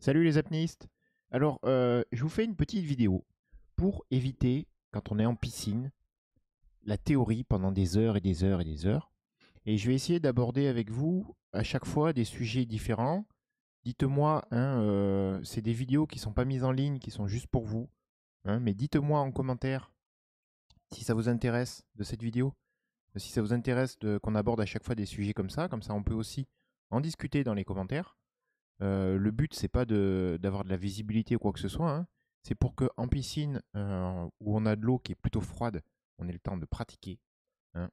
Salut les apnéistes. Alors, je vous fais une petite vidéo pour éviter, quand on est en piscine, la théorie pendant des heures et des heures et des heures. Et je vais essayer d'aborder avec vous à chaque fois des sujets différents. Dites-moi, hein, c'est des vidéos qui ne sont pas mises en ligne, qui sont juste pour vous, hein, mais dites-moi en commentaire si ça vous intéresse de cette vidéo, si ça vous intéresse qu'on aborde à chaque fois des sujets comme ça on peut aussi en discuter dans les commentaires. Le but, c'est pas d'avoir de la visibilité ou quoi que ce soit, hein. C'est pour que en piscine, où on a de l'eau qui est plutôt froide, on ait le temps de pratiquer, hein.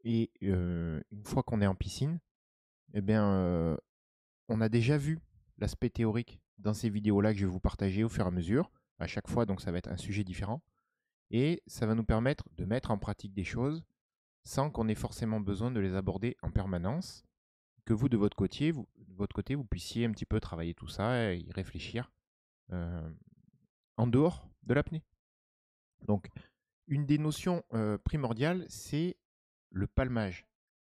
Et une fois qu'on est en piscine, eh bien, on a déjà vu l'aspect théorique dans ces vidéos-là que je vais vous partager au fur et à mesure. À chaque fois, donc ça va être un sujet différent. Et ça va nous permettre de mettre en pratique des choses sans qu'on ait forcément besoin de les aborder en permanence, que vous, de votre côté, vous puissiez un petit peu travailler tout ça et y réfléchir euh, en dehors de l'apnée. Donc, une des notions primordiales, c'est le palmage.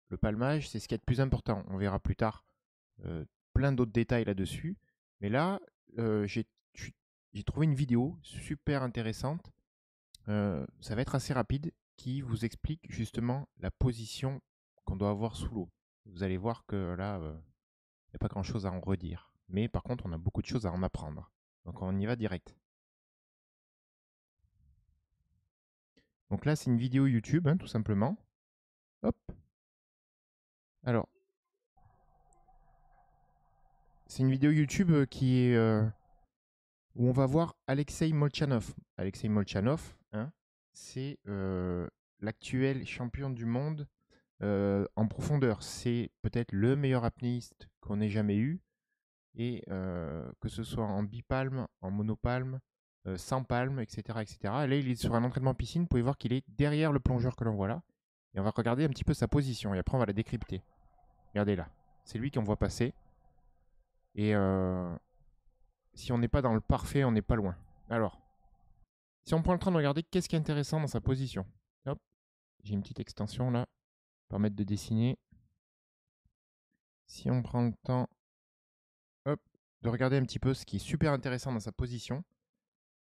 Le palmage, c'est ce qui est le plus important. On verra plus tard euh, plein d'autres détails là-dessus. Mais là, j'ai trouvé une vidéo super intéressante. Ça va être assez rapide, qui vous explique justement la position qu'on doit avoir sous l'eau. Vous allez voir que là, il n'y a pas grand-chose à en redire. Mais par contre, on a beaucoup de choses à en apprendre. Donc on y va direct. Donc là, c'est une vidéo YouTube, hein, tout simplement. Hop. Alors, c'est une vidéo YouTube qui est où on va voir Alexei Molchanov. Alexei Molchanov, hein, c'est l'actuel champion du monde en profondeur. C'est peut-être le meilleur apnéiste qu'on ait jamais eu. Et que ce soit en bipalme, en monopalme, sans palme, etc., etc. Et là, il est sur un entraînement piscine. Vous pouvez voir qu'il est derrière le plongeur que l'on voit là. Et on va regarder un petit peu sa position. Et après, on va la décrypter. Regardez là. C'est lui qu'on voit passer. Et si on n'est pas dans le parfait, on n'est pas loin. Alors, si on prend le temps de regarder, qu'est-ce qui est intéressant dans sa position? Hop, j'ai une petite extension là, pour permettre de dessiner. Si on prend le temps, hop, de regarder un petit peu ce qui est super intéressant dans sa position,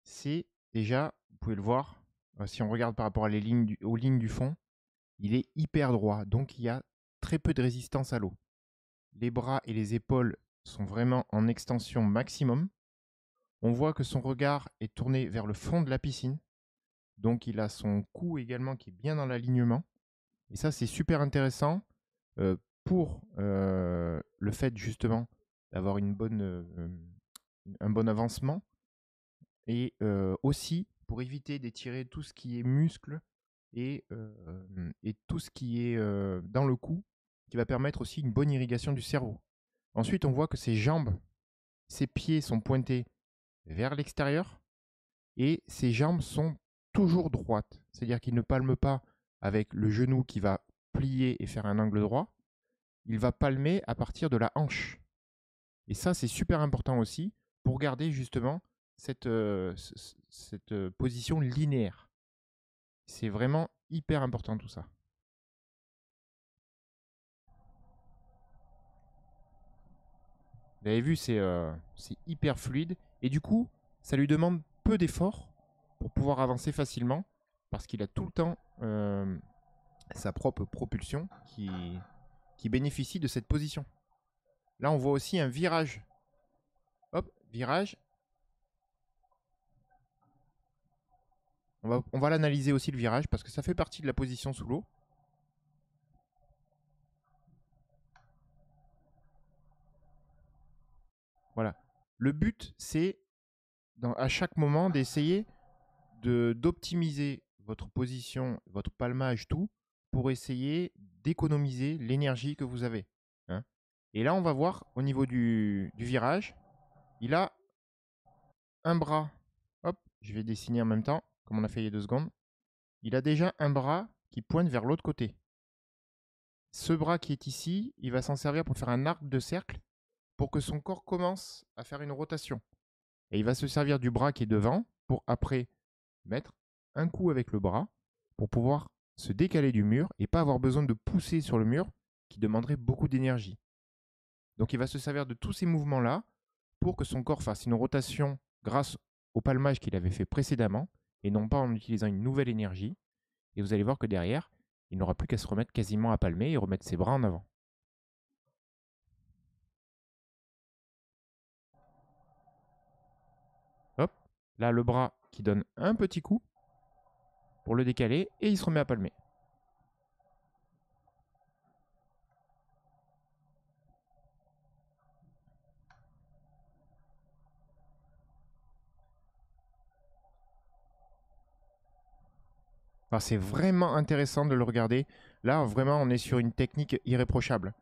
c'est déjà, vous pouvez le voir, si on regarde par rapport aux lignes du fond, il est hyper droit, donc il y a très peu de résistance à l'eau. Les bras et les épaules sont vraiment en extension maximum. On voit que son regard est tourné vers le fond de la piscine, donc il a son cou également qui est bien dans l'alignement. Et ça, c'est super intéressant pour le fait justement d'avoir un bon avancement et aussi pour éviter d'étirer tout ce qui est muscle et tout ce qui est dans le cou, qui va permettre aussi une bonne irrigation du cerveau. Ensuite, on voit que ses jambes, ses pieds sont pointés vers l'extérieur et ses jambes sont toujours droites. C'est-à-dire qu'il ne palme pas avec le genou qui va plier et faire un angle droit. Il va palmer à partir de la hanche. Et ça, c'est super important aussi pour garder justement cette position linéaire. C'est vraiment hyper important tout ça. Vous avez vu, c'est hyper fluide. Et du coup, ça lui demande peu d'efforts pour pouvoir avancer facilement parce qu'il a tout le temps sa propre propulsion qui bénéficie de cette position. Là, on voit aussi un virage. Hop, virage. On va l'analyser aussi le virage parce que ça fait partie de la position sous l'eau. Voilà. Le but, c'est à chaque moment d'essayer d'optimiser votre position, votre palmage, tout, pour essayer d'économiser l'énergie que vous avez, hein. Et là, on va voir au niveau du virage, il a un bras. Hop, je vais dessiner en même temps, comme on a fait il y a 2 secondes. Il a déjà un bras qui pointe vers l'autre côté. Ce bras qui est ici, il va s'en servir pour faire un arc de cercle pour que son corps commence à faire une rotation. Et il va se servir du bras qui est devant pour après mettre un coup avec le bras pour pouvoir se décaler du mur et pas avoir besoin de pousser sur le mur qui demanderait beaucoup d'énergie. Donc il va se servir de tous ces mouvements-là pour que son corps fasse une rotation grâce au palmage qu'il avait fait précédemment et non pas en utilisant une nouvelle énergie. Et vous allez voir que derrière, il n'aura plus qu'à se remettre quasiment à palmer et remettre ses bras en avant. Hop, là le bras qui donne un petit coup pour le décaler et il se remet à palmer. Alors, c'est vraiment intéressant de le regarder. Là, vraiment, on est sur une technique irréprochable.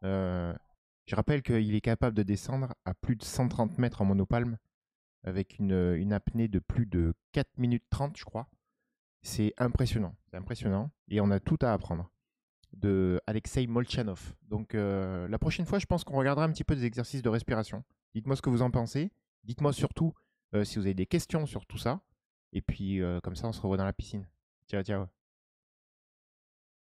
Je rappelle qu'il est capable de descendre à plus de 130 mètres en monopalme avec une apnée de plus de 4 minutes 30, je crois. C'est impressionnant. C'est impressionnant. Et on a tout à apprendre de Alexei Molchanov. Donc, la prochaine fois, je pense qu'on regardera un petit peu des exercices de respiration. Dites-moi ce que vous en pensez. Dites-moi surtout si vous avez des questions sur tout ça. Et puis, comme ça, on se revoit dans la piscine. Ciao, ciao.